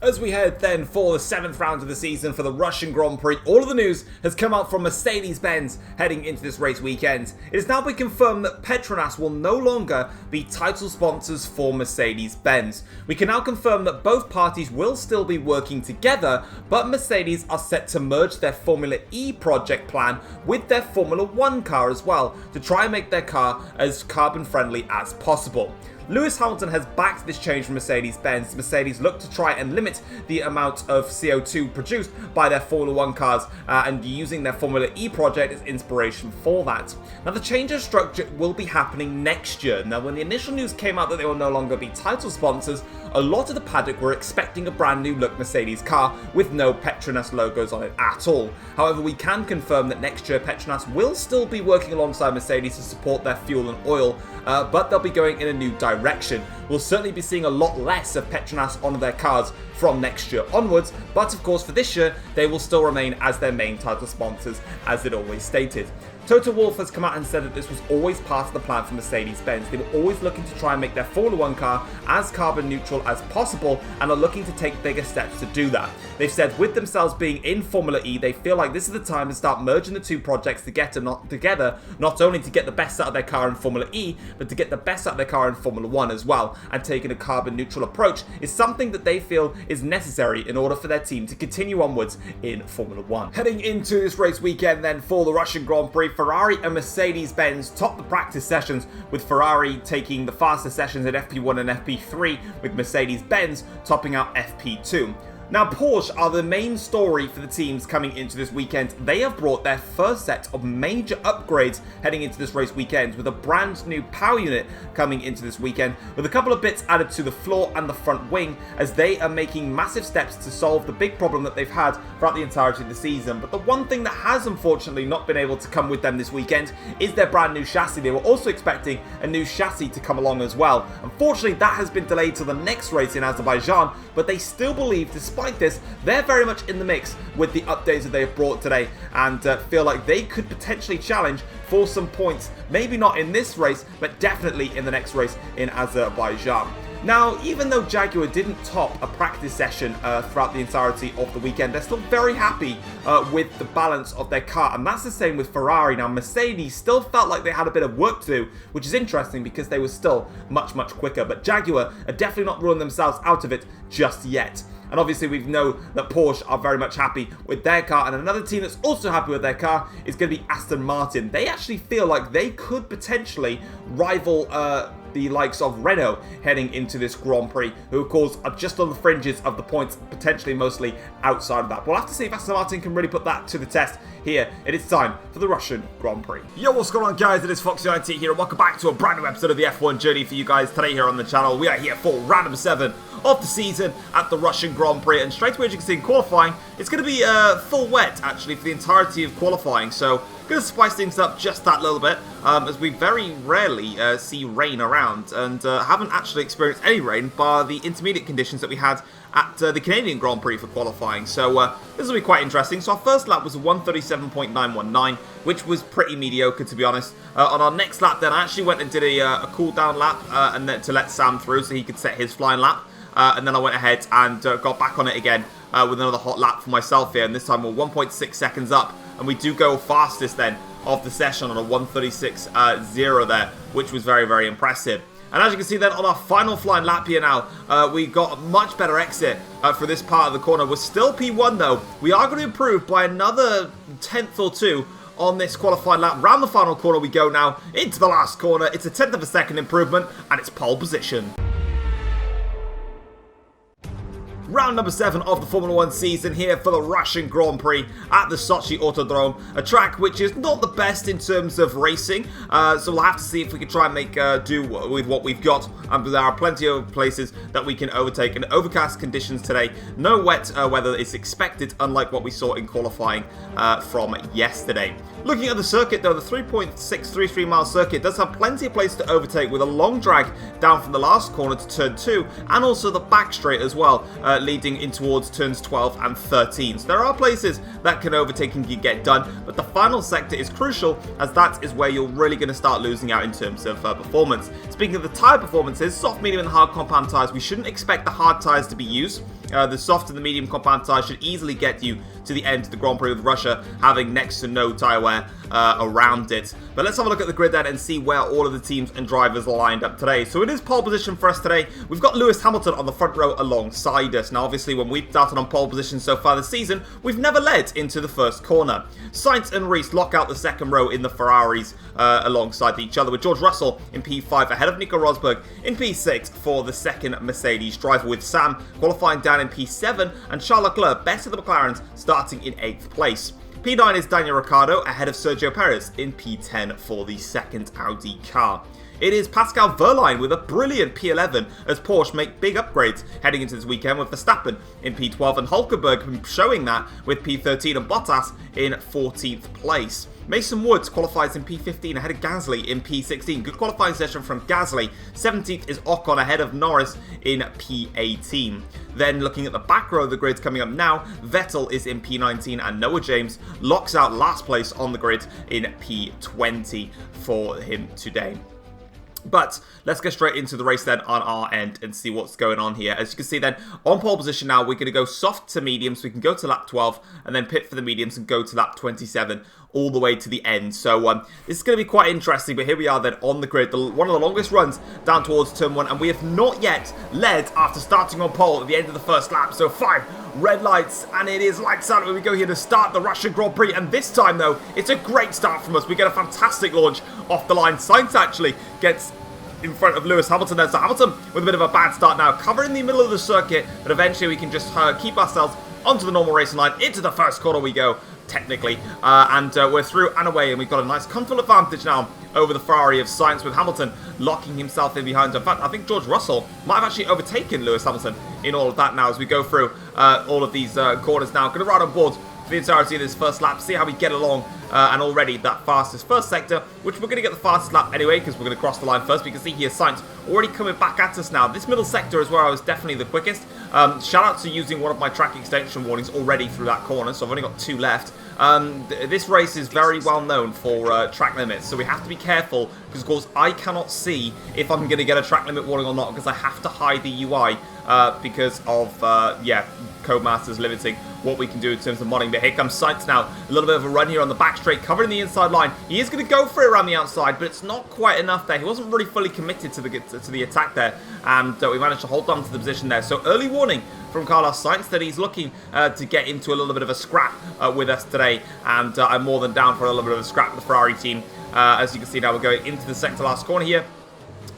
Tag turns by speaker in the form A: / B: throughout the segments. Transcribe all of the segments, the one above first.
A: As we head then for the 7th round of the season for the Russian Grand Prix, all of the news has come out from Mercedes-Benz heading into this race weekend. It has now been confirmed that Petronas will no longer be title sponsors for Mercedes-Benz. We can now confirm that both parties will still be working together, but Mercedes are set to merge their Formula E project plan with their Formula 1 car as well, to try and make their car as carbon friendly as possible. Lewis Hamilton has backed this change from Mercedes-Benz. Mercedes look to try and limit the amount of CO2 produced by their Formula 1 cars and using their Formula E project as inspiration for that. Now, the change of structure will be happening next year. Now, when the initial news came out that they will no longer be title sponsors, a lot of the paddock were expecting a brand new look Mercedes car with no Petronas logos on it at all. However, we can confirm that next year Petronas will still be working alongside Mercedes to support their fuel and oil, but they'll be going in a new direction. We'll certainly be seeing a lot less of Petronas on their cars from next year onwards, but of course for this year they will still remain as their main title sponsors, as it always stated. Toto Wolff has come out and said that this was always part of the plan for Mercedes-Benz. They were always looking to try and make their Formula 1 car as carbon neutral as possible and are looking to take bigger steps to do that. They've said with themselves being in Formula E, they feel like this is the time to start merging the two projects together, not only to get the best out of their car in Formula E, but to get the best out of their car in Formula 1 as well. And taking a carbon neutral approach is something that they feel is necessary in order for their team to continue onwards in Formula 1. Heading into this race weekend then for the Russian Grand Prix, Ferrari and Mercedes-Benz top the practice sessions, with Ferrari taking the faster sessions at FP1 and FP3, with Mercedes-Benz topping out FP2. Now, Porsche are the main story for the teams coming into this weekend. They have brought their first set of major upgrades heading into this race weekend, with a brand new power unit coming into this weekend, with a couple of bits added to the floor and the front wing, as they are making massive steps to solve the big problem that they've had throughout the entirety of the season. But the one thing that has unfortunately not been able to come with them this weekend is their brand new chassis. They were also expecting a new chassis to come along as well. Unfortunately, that has been delayed to the next race in Azerbaijan, but they still believe, despite this, they're very much in the mix with the updates that they have brought today, and feel like they could potentially challenge for some points, maybe not in this race, but definitely in the next race in Azerbaijan. Now, even though Jaguar didn't top a practice session throughout the entirety of the weekend, they're still very happy with the balance of their car, and that's the same with Ferrari. Now, Mercedes still felt like they had a bit of work to do, which is interesting because they were still much quicker, but Jaguar are definitely not ruling themselves out of it just yet. And obviously we know that Porsche are very much happy with their car, and another team that's also happy with their car is going to be Aston Martin. They actually feel like they could potentially rival the likes of Renault heading into this Grand Prix, who of course are just on the fringes of the points, potentially mostly outside of that. We'll have to see if Aston Martin can really put that to the test here. It is time for the Russian Grand Prix. Yo, what's going on, guys? It is Foxydude here, and welcome back to a brand new episode of the F1 journey for you guys today here on the channel. We are here for round number 7 of the season at the Russian Grand Prix, and straight away, as you can see in qualifying, it's going to be full wet actually for the entirety of qualifying, so going to spice things up just that little bit, as we very rarely see rain around, and haven't actually experienced any rain bar the intermediate conditions that we had at the Canadian Grand Prix for qualifying. So this will be quite interesting. So our first lap was a 1:37.919, which was pretty mediocre, to be honest. On our next lap then, I actually went and did a cool down lap and then to let Sam through so he could set his flying lap. And then I went ahead and got back on it again with another hot lap for myself here, and this time we're 1.6 seconds up, and we do go fastest then of the session on a 1:36.0 there, which was very impressive. And as you can see then on our final flying lap here now, we got a much better exit for this part of the corner. We're still P1 though. We are going to improve by another 10th or 2 on this qualifying lap. Round the final corner we go now, into the last corner. It's a 10th of a second improvement, and it's pole position. Round number 7 of the Formula 1 season here for the Russian Grand Prix at the Sochi Autodrome, a track which is not the best in terms of racing, so we'll have to see if we can try and make do with what we've got. There are plenty of places that we can overtake, and overcast conditions today. No wet weather is expected, unlike what we saw in qualifying from yesterday. Looking at the circuit though, the 3.633 mile circuit does have plenty of place to overtake, with a long drag down from the last corner to turn 2, and also the back straight as well, leading in towards turns 12 and 13. So there are places that can overtake and can get done, but the final sector is crucial, as that is where you're really going to start losing out in terms of performance. Speaking of the tyre performances, soft, medium and hard compound tyres, we shouldn't expect the hard tyres to be used. The soft and the medium compound tyres should easily get you to the end of the Grand Prix, with Russia having next to no tyre wear around it. But let's have a look at the grid then and see where all of the teams and drivers are lined up today. So it is pole position for us today. We've got Lewis Hamilton on the front row alongside us. Now obviously when we've started on pole position so far this season, we've never led into the first corner. Sainz and Reese lock out the second row in the Ferraris alongside each other, with George Russell in P5 ahead of Nico Rosberg in P6 for the second Mercedes driver, with Sam qualifying down in P7 and Charles Leclerc, best of the McLarens, starting in 8th place. P9 is Daniel Ricciardo ahead of Sergio Perez in P10 for the second Audi car. It is Pascal Wehrlein with a brilliant P11 as Porsche make big upgrades heading into this weekend, with Verstappen in P12 and Hulkenberg showing that with P13 and Bottas in 14th place. Mason Woods qualifies in P15 ahead of Gasly in P16. Good qualifying session from Gasly. 17th is Ocon ahead of Norris in P18. Then looking at the back row of the grid coming up now, Vettel is in P19 and Noah James locks out last place on the grid in P20 for him today. But let's get straight into the race then on our end and see what's going on here. As you can see then, on pole position now, we're going to go soft to medium, so we can go to lap 12 and then pit for the mediums and go to lap 27 all the way to the end. So this is going to be quite interesting, but here we are then on the grid, one of the longest runs down towards turn 1, and we have not yet led after starting on pole at the end of the first lap. So 5 red lights, and it is lights out when we go here to start the Russian Grand Prix. And this time though, it's a great start from us. We get a fantastic launch off the line. Sainz actually gets in front of Lewis Hamilton there. So Hamilton with a bit of a bad start now, covering the middle of the circuit, but eventually we can just keep ourselves onto the normal racing line. Into the first corner we go, technically, and we're through and away, and we've got a nice comfortable advantage now over the Ferrari of Sainz, with Hamilton locking himself in behind. In fact, I think George Russell might have actually overtaken Lewis Hamilton in all of that now as we go through all of these corners now. Going to ride on board for the entirety of this first lap, see how we get along, and already that fastest first sector, which we're going to get the fastest lap anyway because we're going to cross the line first. We can see here Sainz already coming back at us now. This middle sector is where I was definitely the quickest. Shout out to using one of my track extension warnings already through that corner, so I've only got 2 left. This race is very well known for track limits, so we have to be careful because of course I cannot see if I'm going to get a track limit warning or not, because I have to hide the UI because of Codemasters limiting what we can do in terms of modding. But here comes Sainz now, a little bit of a run here on the back straight, covering the inside line. He is going to go for it around the outside, but it's not quite enough there. He wasn't really fully committed to the attack there, and we managed to hold on to the position there. So early warning from Carlos Sainz that he's looking to get into a little bit of a scrap with us today, and I'm more than down for a little bit of a scrap with the Ferrari team. As you can see now, we're going into the sector last corner here.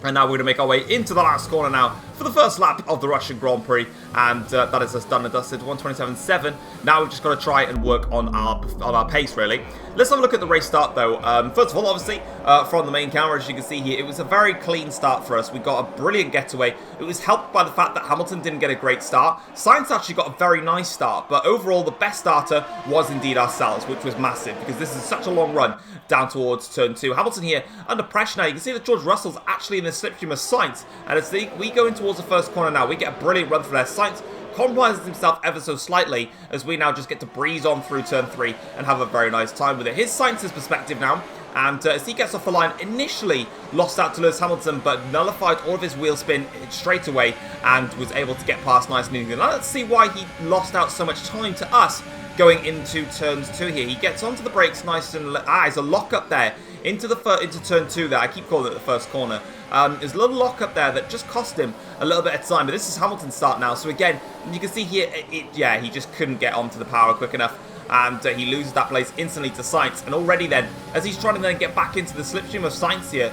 A: And now we're going to make our way into the last corner now for the first lap of the Russian Grand Prix. And that is us done and dusted, 1:27.7. Now we've just got to try and work on our pace, really. Let's have a look at the race start, though. First of all, obviously, from the main camera, as you can see here, it was a very clean start for us. We got a brilliant getaway. It was helped by the fact that Hamilton didn't get a great start. Sainz actually got a very nice start, but overall, the best starter was indeed ourselves, which was massive, because this is such a long run down towards turn 2. Hamilton here under pressure now. You can see that George Russell's actually in the slipstream of Sainz, and as we go in towards the first corner now, we get a brilliant run through there. Sainz compromises himself ever so slightly as we now just get to breeze on through turn 3 and have a very nice time with it. Here's Sainz's perspective now, and as he gets off the line, initially lost out to Lewis Hamilton, but nullified all of his wheel spin straight away and was able to get past nice and easy. Now let's see why he lost out so much time to us going into turns 2 here. He gets onto the brakes nice and... there's a lock up there into turn 2 there. I keep calling it the first corner. There's a little lock up there that just cost him a little bit of time, but this is Hamilton's start now. So again, you can see here, he just couldn't get onto the power quick enough, and he loses that place instantly to Sainz. And already then, as he's trying to then get back into the slipstream of Sainz here,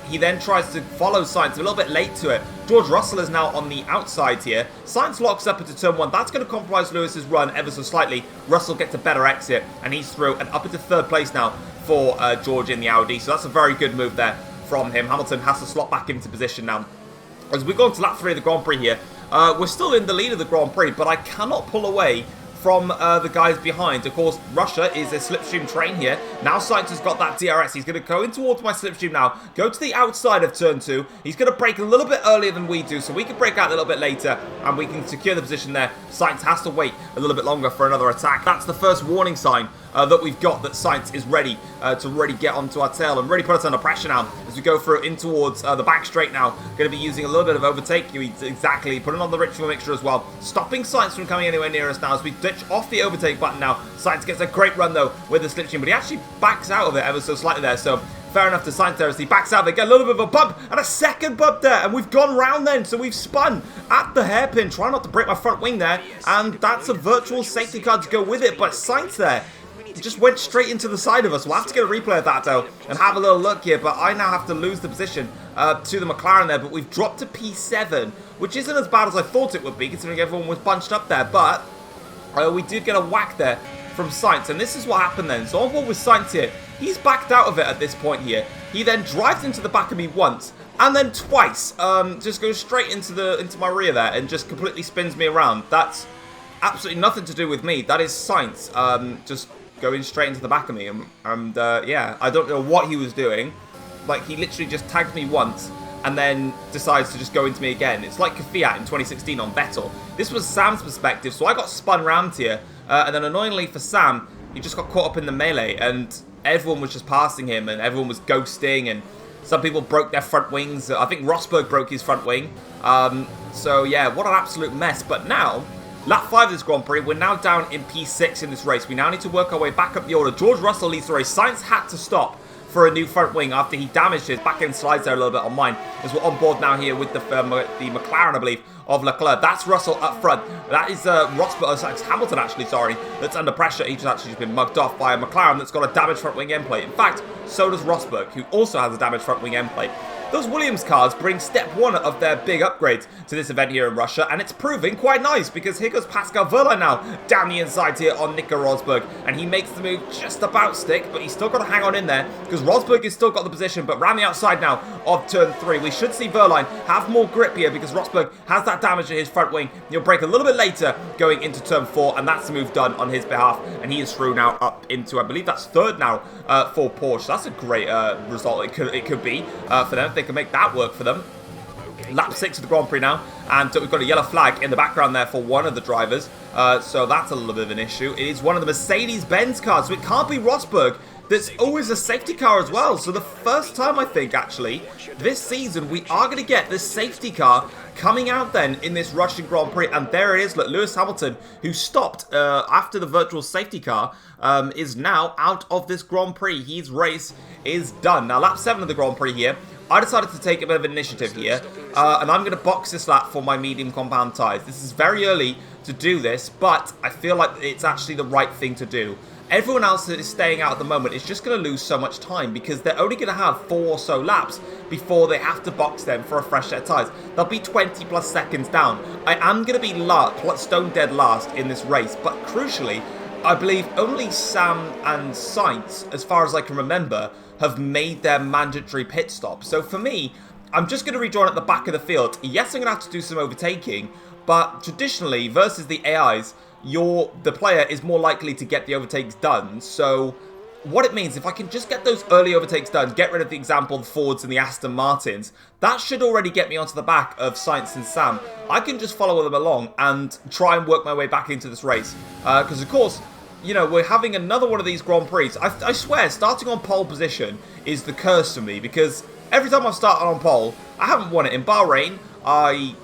A: he then tries to follow Sainz a little bit late to it. George Russell is now on the outside here. Sainz locks up into turn 1. That's going to compromise Lewis's run ever so slightly. Russell gets a better exit, and he's through and up into 3rd place now for George in the Audi. So that's a very good move there from him. Hamilton has to slot back into position now. As we go on to lap 3 of the Grand Prix here, we're still in the lead of the Grand Prix, but I cannot pull away from the guys behind. Of course, Russia is a slipstream train here. Now Sainz has got that DRS. He's going to go in towards my slipstream now. Go to the outside of turn 2. He's going to brake a little bit earlier than we do, so we can brake out a little bit later, and we can secure the position there. Sainz has to wait a little bit longer for another attack. That's the first warning sign that we've got that Sainz is ready to really get onto our tail and really put us under pressure now as we go through in towards the back straight now. Going to be using a little bit of overtake. Exactly. Putting on the rich fuel mixture as well. Stopping Sainz from coming anywhere near us now as we ditch off the overtake button now. Sainz gets a great run though with the slipstream, but he actually backs out of it ever so slightly there. So fair enough to Sainz there as he backs out. They get a little bit of a bump and a second bump there, and we've gone round then. So we've spun at the hairpin, trying not to break my front wing there, and that's a virtual safety car to go with it. But Sainz there just went straight into the side of us. We'll have to get a replay of that though and have a little look here, but I now have to lose the position to the McLaren there. But we've dropped to P7, which isn't as bad as I thought it would be considering everyone was bunched up there, but we did get a whack there from Sainz, and this is what happened then. So on board with Sainz here, he's backed out of it at this point here. He then drives into the back of me once and then twice, just goes straight into my rear there and just completely spins me around. That's absolutely nothing to do with me. That is Sainz just going straight into the back of me, and yeah, I don't know what he was doing. Like, he literally just tagged me once and then decides to just go into me again. It's like Fiat in 2016 on Vettel. This was Sam's perspective, so I got spun round here, and then annoyingly for Sam, he just got caught up in the melee, and everyone was just passing him, and everyone was ghosting, and some people broke their front wings. I think Rosberg broke his front wing. So yeah, what an absolute mess. But now, lap 5 of this Grand Prix, we're now down in P6 in this race. We now need to work our way back up the order. George Russell leads the race. Sainz had to stop for a new front wing after he damaged his back end slides there a little bit on mine, as we're on board now here with the McLaren, I believe, of Leclerc. That's Russell up front. That is Rosberg, Hamilton actually, sorry, that's under pressure. He's actually just been mugged off by a McLaren that's got a damaged front wing end plate. In fact, so does Rosberg, who also has a damaged front wing end plate. Those Williams cars bring step 1 of their big upgrades to this event here in Russia, and it's proving quite nice because here goes Pascal Wehrlein now down the inside here on Nico Rosberg, and he makes the move just about stick, but he's still got to hang on in there because Rosberg has still got the position. But round the outside now of turn 3, we should see Wehrlein have more grip here because Rosberg has that damage in his front wing. He'll brake a little bit later going into turn 4, and that's the move done on his behalf, and he is through now up into, I believe that's 3rd now for Porsche. That's a great result it could be for them if they can make that work for them. Lap 6 of the Grand Prix now, and we've got a yellow flag in the background there for one of the drivers, so that's a little bit of an issue. It is one of the Mercedes-Benz cars, so it can't be Rosberg. That's always a safety car as well, so the first time I think actually this season we are going to get this safety car coming out then in this Russian Grand Prix. And there it is. Look, Lewis Hamilton, who stopped after the virtual safety car, is now out of this Grand Prix. His race is done. Now lap 7 of the Grand Prix here, I decided to take a bit of initiative here, and I'm going to box this lap for my medium compound tyres. This is very early to do this, but I feel like it's actually the right thing to do. Everyone else that is staying out at the moment is just going to lose so much time because they're only going to have 4 or so laps before they have to box them for a fresh set of tyres. They'll be 20 plus seconds down. I am going to be stone dead last in this race, but crucially, I believe only Sam and Sainz, as far as I can remember, have made their mandatory pit stop. So for me, I'm just going to rejoin at the back of the field. Yes, I'm going to have to do some overtaking, but traditionally, versus the AIs, the player is more likely to get the overtakes done. So what it means, if I can just get those early overtakes done, get rid of the example, the Fords and the Aston Martins, that should already get me onto the back of Sainz and Sam. I can just follow them along and try and work my way back into this race. Because of course, you know, we're having another one of these Grand Prix. I swear, starting on pole position is the curse for me, because every time I've started on pole, I haven't won it. In Bahrain, I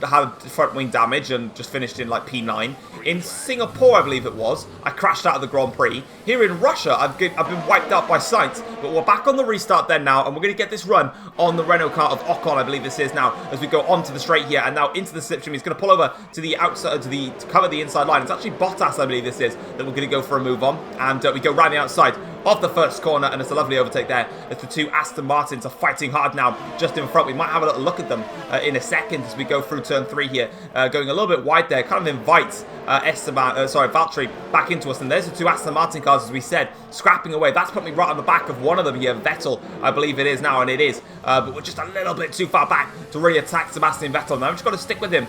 A: had front wing damage and just finished in like P9. In Singapore, I believe it was, I crashed out of the Grand Prix. Here in Russia, I've been wiped out by Sainz, but we're back on the restart then now, and we're going to get this run on the Renault car of Ocon, I believe this is now, as we go onto the straight here, and now into the slipstream. He's going to pull over to the outside, to cover the inside line. It's actually Bottas, I believe this is, that we're going to go for a move on, and we go round the outside of the first corner, and it's a lovely overtake there as the two Aston Martins are fighting hard now just in front. We might have a little look at them in a second as we go through turn 3 here, going a little bit wide there, kind of invites Valtteri back into us, and there's the two Aston Martin cars, as we said, scrapping away. That's put me right on the back of one of them here, Vettel, I believe it is now, and it is, but we're just a little bit too far back to really attack Sebastian Vettel. Now I've just got to stick with him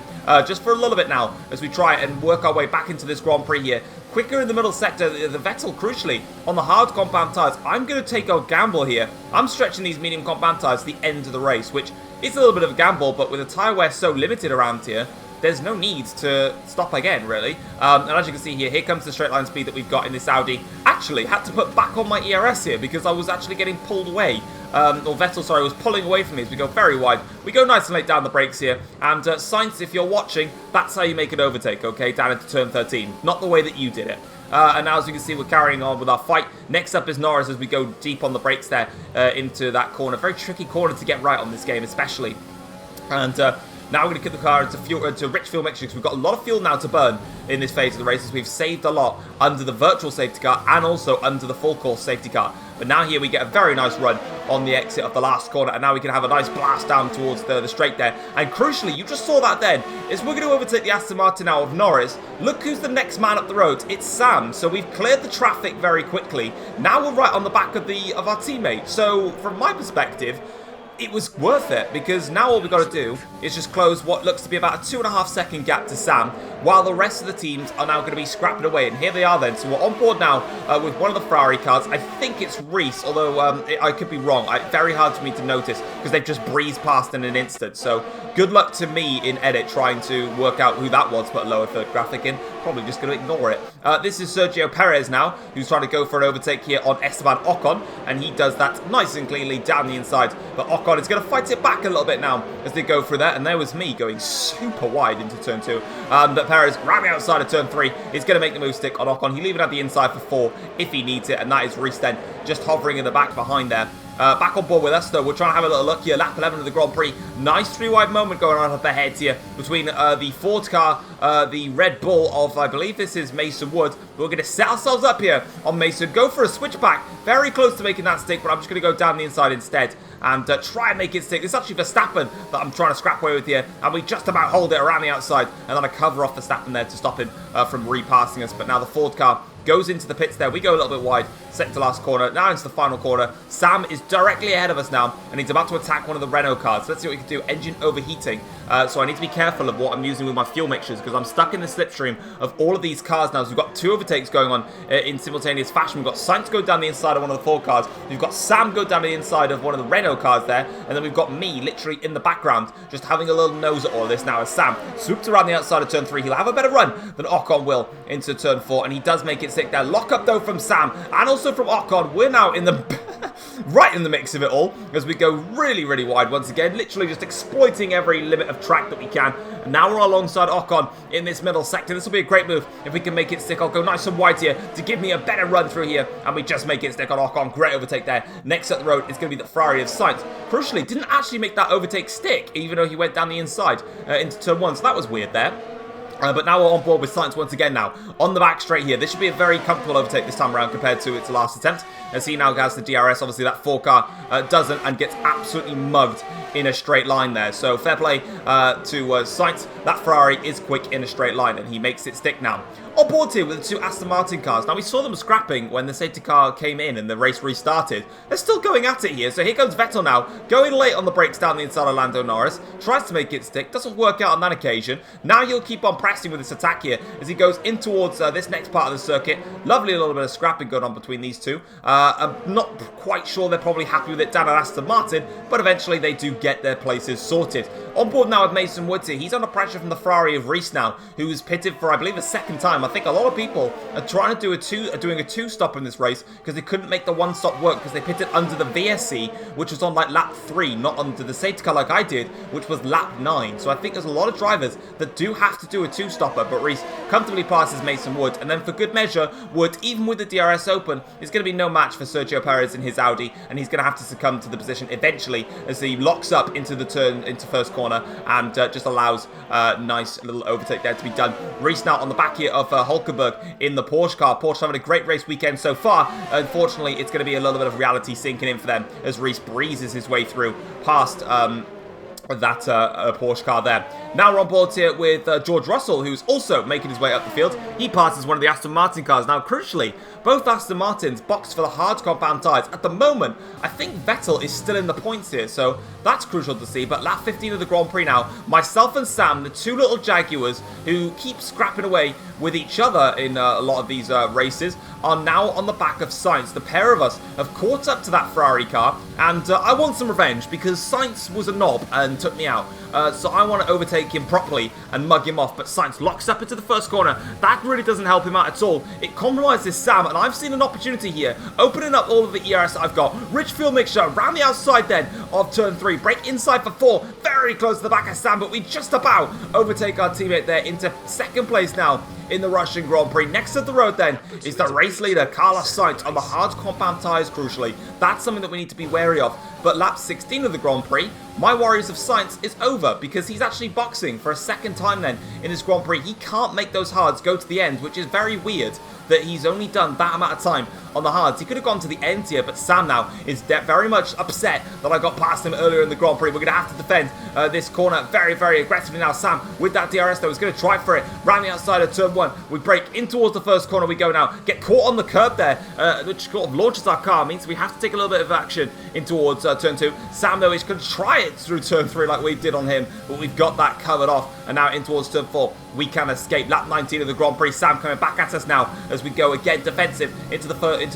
A: just for a little bit now as we try and work our way back into this Grand Prix here. Quicker in the middle sector, the Vettel, crucially, on the hard compound tyres. I'm going to take a gamble here. I'm stretching these medium compound tyres to the end of the race, which is a little bit of a gamble, but with the tyre wear so limited around here, there's no need to stop again, really. And as you can see here comes the straight line speed that we've got in this Audi. Actually, had to put back on my ERS here because I was actually getting pulled away. Or Vettel, sorry, was pulling away from me as we go very wide. We go nice and late down the brakes here. And Sainz, if you're watching, that's how you make an overtake, okay, down into turn 13. Not the way that you did it. And now, as you can see, we're carrying on with our fight. Next up is Norris as we go deep on the brakes there into that corner. Very tricky corner to get right on this game, especially. And now we're going to get the car into rich fuel mixture because we've got a lot of fuel now to burn in this phase of the races. We've saved a lot under the virtual safety car and also under the full course safety car. But now here we get a very nice run on the exit of the last corner, and now we can have a nice blast down towards the straight there. And crucially, you just saw that then, is we're going to overtake the Aston Martin now of Norris. Look who's the next man up the road. It's Sam. So we've cleared the traffic very quickly. Now we're right on the back of our teammate. So from my perspective, it was worth it because now all we've got to do is just close what looks to be about a 2.5 second gap to Sam, while the rest of the teams are now going to be scrapping away. And here they are then. So we're on board now with one of the Ferrari cars. I think it's Reese, although I could be wrong. Very hard for me to notice because they've just breezed past in an instant. So good luck to me in edit trying to work out who that was, put a lower third graphic in. Probably just going to ignore it. This is Sergio Perez now, who's trying to go for an overtake here on Esteban Ocon, and he does that nice and cleanly down the inside. But Ocon is going to fight it back a little bit now as they go through that, and there was me going super wide into turn 2. But Perez, right outside of turn 3, is going to make the move stick on Ocon. He'll leave it at the inside for 4 if he needs it, and that is Reese then just hovering in the back behind there. Back on board with us though, we're trying to have a little look here, lap 11 of the Grand Prix. Nice 3-wide moment going on up ahead here between the Ford car, the Red Bull of, I believe this is Mason Wood. We're going to set ourselves up here on Mason, go for a switchback, very close to making that stick, but I'm just going to go down the inside instead and try and make it stick. It's actually Verstappen that I'm trying to scrap away with here, and we just about hold it around the outside, and then I cover off Verstappen there to stop him from repassing us. But now the Ford car goes into the pits there. We go a little bit wide, second to last corner, now into the final corner. Sam is directly ahead of us now, and he's about to attack one of the Renault cars. So let's see what we can do. Engine overheating. So I need to be careful of what I'm using with my fuel mixtures because I'm stuck in the slipstream of all of these cars now. So we've got 2 overtakes going on in simultaneous fashion. We've got Sainz go down the inside of one of the Ford cars. We've got Sam go down the inside of one of the Renault cars there. And then we've got me literally in the background just having a little nose at all of this now as Sam swoops around the outside of turn 3. He'll have a better run than Ocon will into turn 4. And he does make it stick there. Lock up though from Sam and also from Ocon. We're now in the right in the mix of it all as we go really, really wide once again. Literally just exploiting every limit of track that we can. And now we're alongside Ocon in this middle sector. This will be a great move if we can make it stick. I'll go nice and wide here to give me a better run through here. And we just make it stick on Ocon. Great overtake there. Next up the road is going to be the Ferrari of Sainz. Crucially, didn't actually make that overtake stick, even though he went down the inside into turn 1. So that was weird there. But now we're on board with Sainz once again now. On the back straight here. This should be a very comfortable overtake this time around compared to its last attempt. As he now has the DRS. Obviously that 4 car doesn't and gets absolutely mugged in a straight line there. So fair play to Sainz. That Ferrari is quick in a straight line and he makes it stick now. On board here with the 2 Aston Martin cars. Now we saw them scrapping when the safety car came in and the race restarted. They're still going at it here. So here comes Vettel now. Going late on the brakes down the inside of Lando Norris. Tries to make it stick. Doesn't work out on that occasion. Now he'll keep on pressing with this attack here as he goes in towards this next part of the circuit. Lovely little bit of scrapping going on between these 2. I'm not quite sure they're probably happy with it down at Aston Martin, but eventually they do get their places sorted. On board now with Mason Woods here. He's under pressure from the Ferrari of Reese now, who's pitted for, I believe, a second time. I think a lot of people are trying to do doing a 2-stop in this race because they couldn't make the 1-stop work because they pitted under the VSC, which was on like lap 3, not under the safety car like I did, which was lap 9. So I think there's a lot of drivers that do have to do a 2-stopper, but Reese comfortably passes Mason Wood. And then for good measure, Wood, even with the DRS open, is going to be no match match for Sergio Perez in his Audi, and he's going to have to succumb to the position eventually as he locks up into the turn, into first corner, and just allows a nice little overtake there to be done. Reese now on the back here of Hulkenberg in the Porsche car. Porsche having a great race weekend so far. Unfortunately, it's going to be a little bit of reality sinking in for them as Reese breezes his way through past that Porsche car there. Now we're on board here with George Russell, who's also making his way up the field. He passes one of the Aston Martin cars. Now, crucially, both Aston Martins boxed for the hard compound tyres. At the moment, I think Vettel is still in the points here, so that's crucial to see. But lap 15 of the Grand Prix now, myself and Sam, the two little Jaguars who keep scrapping away with each other in a lot of these races, are now on the back of Sainz. The pair of us have caught up to that Ferrari car, and I want some revenge because Sainz was a knob and took me out. So I want to overtake him properly and mug him off, but Sainz locks up into the first corner. That really doesn't help him out at all. It compromises Sam, and I've seen an opportunity here, opening up all of the ERS that I've got. Rich fuel mixture around the outside then of turn 3. Break inside for 4. Very close to the back of Sam, but we just about overtake our teammate there into second place now in the Russian Grand Prix. Next to the road then is the race leader, Carlos Sainz, on the hard compound tyres, crucially. That's something that we need to be wary of. But lap 16 of the Grand Prix, my worries of Sainz is over because he's actually boxing for a second time then in this Grand Prix. He can't make those hards go to the end, which is very weird that he's only done that amount of time on the hards. He could have gone to the end here, but Sam now is very much upset that I got past him earlier in the Grand Prix. We're going to have to defend this corner very, very aggressively now. Sam, with that DRS though, is going to try for it. Round the outside of turn 1, we break in towards the first corner we go now. Get caught on the curb there, which sort of launches our car. Means we have to take a little bit of action in towards turn 2. Sam though is going to try it through turn 3 like we did on him, but we've got that covered off. And now in towards turn 4, we can escape. Lap 19 of the Grand Prix. Sam coming back at us now as we go again defensive into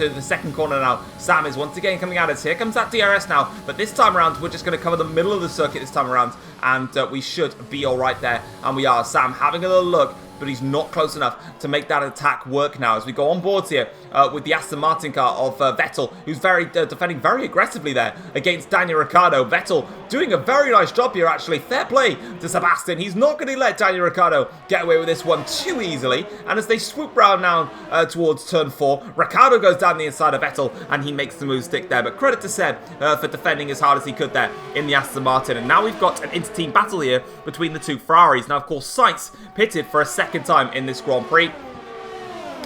A: the second corner now. Sam is once again coming at us. Here comes that DRS now, but this time around we're just going to cover the middle of the circuit this time around, and we should be all right there. And we are. Sam having a little look, but he's not close enough to make that attack work now as we go on board here with the Aston Martin car of Vettel, who's defending very aggressively there against Daniel Ricciardo. Vettel doing a very nice job here, actually. Fair play to Sebastian. He's not going to let Daniel Ricciardo get away with this one too easily. And as they swoop round now towards turn 4, Ricciardo goes down the inside of Vettel and he makes the move stick there. But credit to Seb for defending as hard as he could there in the Aston Martin. And now we've got an inter-team battle here between the two Ferraris. Now, of course, Sainz pitted for a second time in this Grand Prix,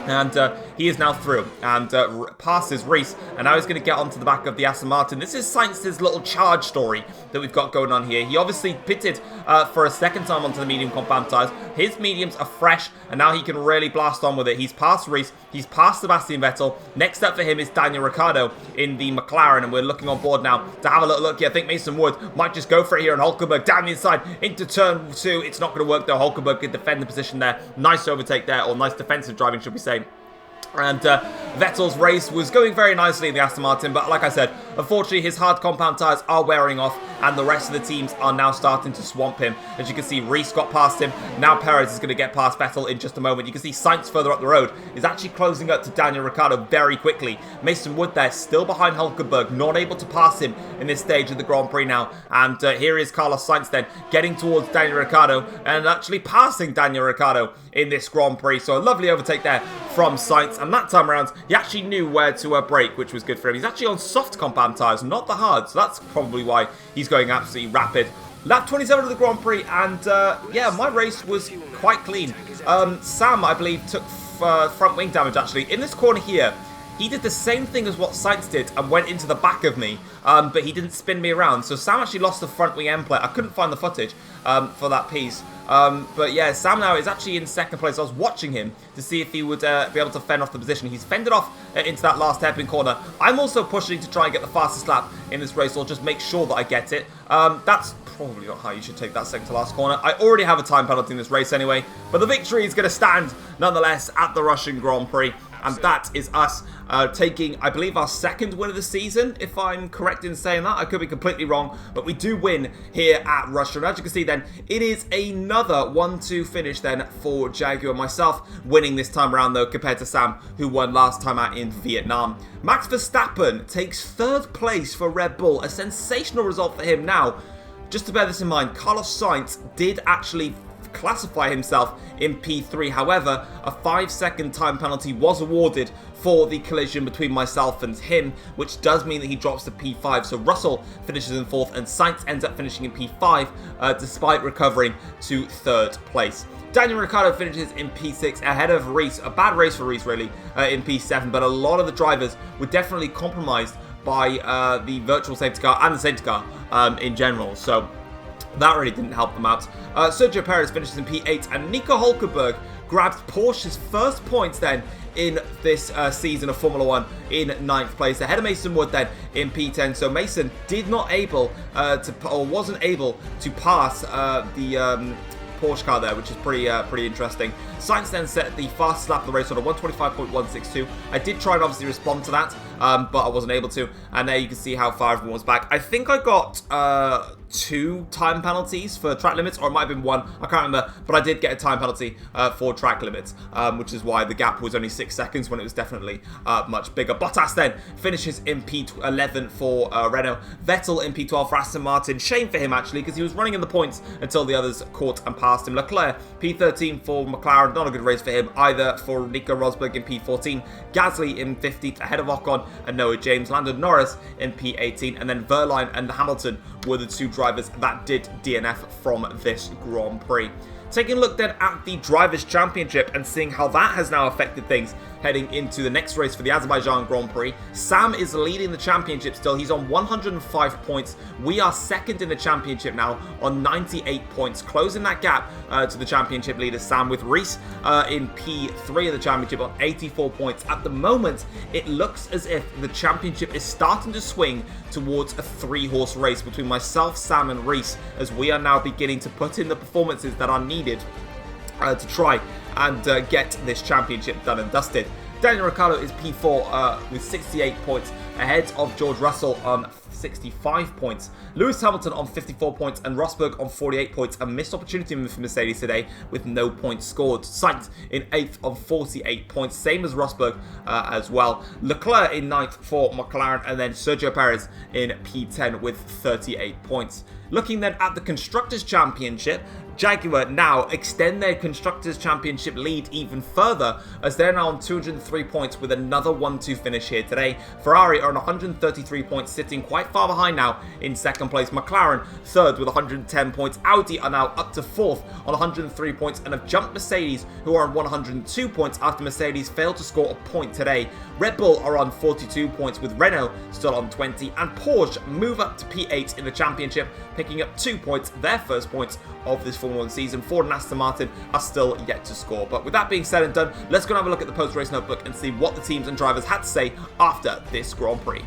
A: and he is now through and passes Reese, and now he's going to get onto the back of the Aston Martin. This is Sainz's little charge story that we've got going on here. He obviously pitted for a second time onto the medium compound tyres. His mediums are fresh, and now he can really blast on with it. He's passed Reese, he's passed Sebastian Vettel. Next up for him is Daniel Ricciardo in the McLaren, and we're looking on board now to have a little look here. I think Mason Wood might just go for it here, and Hulkenberg down the inside into turn 2. It's not going to work though. Hulkenberg could defend the position there. Nice overtake there, or nice defensive driving, should we say. And Vettel's race was going very nicely in the Aston Martin, but like I said, unfortunately his hard compound tyres are wearing off, and the rest of the teams are now starting to swamp him. As you can see, Reese got past him. Now Perez is going to get past Vettel in just a moment. You can see Sainz further up the road is actually closing up to Daniel Ricciardo very quickly. Mason Wood there, still behind Hulkenberg, not able to pass him in this stage of the Grand Prix now. And here is Carlos Sainz then, getting towards Daniel Ricciardo and actually passing Daniel Ricciardo in this Grand Prix. So a lovely overtake there from Sainz, and that time around he actually knew where to brake, which was good for him. He's actually on soft compound tyres, not the hard, so that's probably why he's going absolutely rapid. Lap 27 of the Grand Prix, and yeah, my race was quite clean. Sam, I believe, took front wing damage actually. In this corner here, he did the same thing as what Sainz did and went into the back of me, but he didn't spin me around. So Sam actually lost the front wing end plate. I couldn't find the footage for that piece. But yeah, Sam now is actually in second place. I was watching him to see if he would be able to fend off the position. He's fended off into that last hairpin corner. I'm also pushing to try and get the fastest lap in this race, or just make sure that I get it. That's probably not how you should take that second to last corner. I already have a time penalty in this race anyway, but the victory is going to stand nonetheless at the Russian Grand Prix. And that is us taking, I believe, our second win of the season, if I'm correct in saying that. I could be completely wrong, but we do win here at Russia. And as you can see then, it is another 1-2 finish then for Jaguar. Myself winning this time around though, compared to Sam, who won last time out in Vietnam. Max Verstappen takes third place for Red Bull. A sensational result for him. Now, just to bear this in mind, Carlos Sainz did actually classify himself in P3. However, a 5-second time penalty was awarded for the collision between myself and him, which does mean that he drops to P5. So Russell finishes in 4th and Sainz ends up finishing in P5 despite recovering to 3rd place. Daniel Ricciardo finishes in P6 ahead of Reese. A bad race for Reese, really, in P7, but a lot of the drivers were definitely compromised by the virtual safety car and the safety car in general. So that really didn't help them out. Sergio Perez finishes in P8, and Nico Hulkenberg grabs Porsche's first points then in this season of Formula 1 in 9th place, ahead of Mason Wood then in P10. So Mason wasn't able to pass the Porsche car there, which is pretty interesting. Sainz then set the fastest lap of the race on a 125.162. I did try and obviously respond to that, but I wasn't able to. And there you can see how far everyone was back. I think I got 2 time penalties for track limits, or it might have been 1, I can't remember, but I did get a time penalty for track limits, which is why the gap was only 6 seconds when it was definitely much bigger. Bottas then finishes in P11 for Renault, Vettel in P12 for Aston Martin. Shame for him actually, because he was running in the points until the others caught and passed him. Leclerc P13 for McLaren, not a good race for him either. For Nico Rosberg in P14, Gasly in 15th ahead of Ocon and Noah James, Lando Norris in P18, and then Verline and Hamilton were the 2 drivers that did DNF from this Grand Prix. Taking a look then at the Drivers' Championship and seeing how that has now affected things heading into the next race for the Azerbaijan Grand Prix. Sam is leading the championship still. He's on 105 points. We are second in the championship now on 98 points, closing that gap to the championship leader Sam, with Reese in P3 of the championship on 84 points. At the moment, it looks as if the championship is starting to swing towards a 3-horse race between myself, Sam and Reese, as we are now beginning to put in the performances that are needed to try and get this championship done and dusted. Daniel Ricciardo is P4 with 68 points, ahead of George Russell on 65 points. Lewis Hamilton on 54 points and Rosberg on 48 points. A missed opportunity for Mercedes today with no points scored. Sainz in 8th on 48 points, same as Rosberg as well. Leclerc in 9th for McLaren, and then Sergio Perez in P10 with 38 points. Looking then at the Constructors' Championship, Jaguar now extend their Constructors' Championship lead even further, as they're now on 203 points with another 1-2 finish here today. Ferrari are on 133 points, sitting quite far behind now in 2nd place. McLaren 3rd with 110 points. Audi are now up to 4th on 103 points and have jumped Mercedes, who are on 102 points after Mercedes failed to score a point today. Red Bull are on 42 points with Renault still on 20, and Porsche move up to P8 in the championship, picking up 2 points, their first points of this Formula 1 season. Ford and Aston Martin are still yet to score. But with that being said and done, let's go and have a look at the post-race notebook and see what the teams and drivers had to say after this Grand Prix.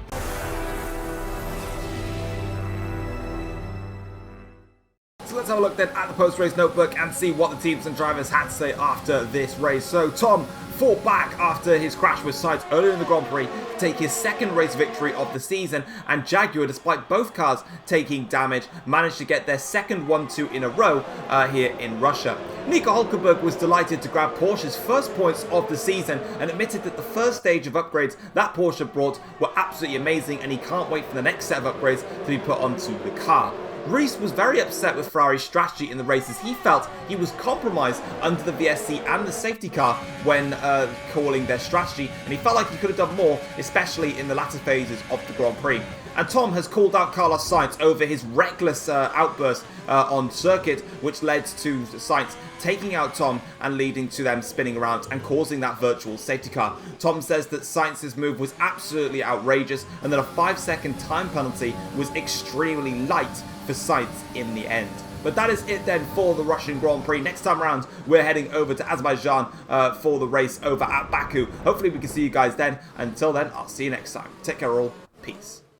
A: So let's have a look then at the post-race notebook and see what the teams and drivers had to say after this race. So Tom fought back after his crash with Sainz earlier in the Grand Prix to take his 2nd race victory of the season, and Jaguar, despite both cars taking damage, managed to get their 2nd 1-2 in a row here in Russia. Nico Hulkenberg was delighted to grab Porsche's first points of the season and admitted that the first stage of upgrades that Porsche brought were absolutely amazing, and he can't wait for the next set of upgrades to be put onto the car. Reese was very upset with Ferrari's strategy in the race, as he felt he was compromised under the VSC and the safety car when calling their strategy, and he felt like he could have done more, especially in the latter phases of the Grand Prix. And Tom has called out Carlos Sainz over his reckless outburst on circuit, which led to Sainz taking out Tom and leading to them spinning around and causing that virtual safety car. Tom says that Sainz's move was absolutely outrageous and that a 5-second time penalty was extremely light for Sainz in the end. But that is it then for the Russian Grand Prix. Next time around, we're heading over to Azerbaijan for the race over at Baku. Hopefully we can see you guys then. Until then, I'll see you next time. Take care all. Peace.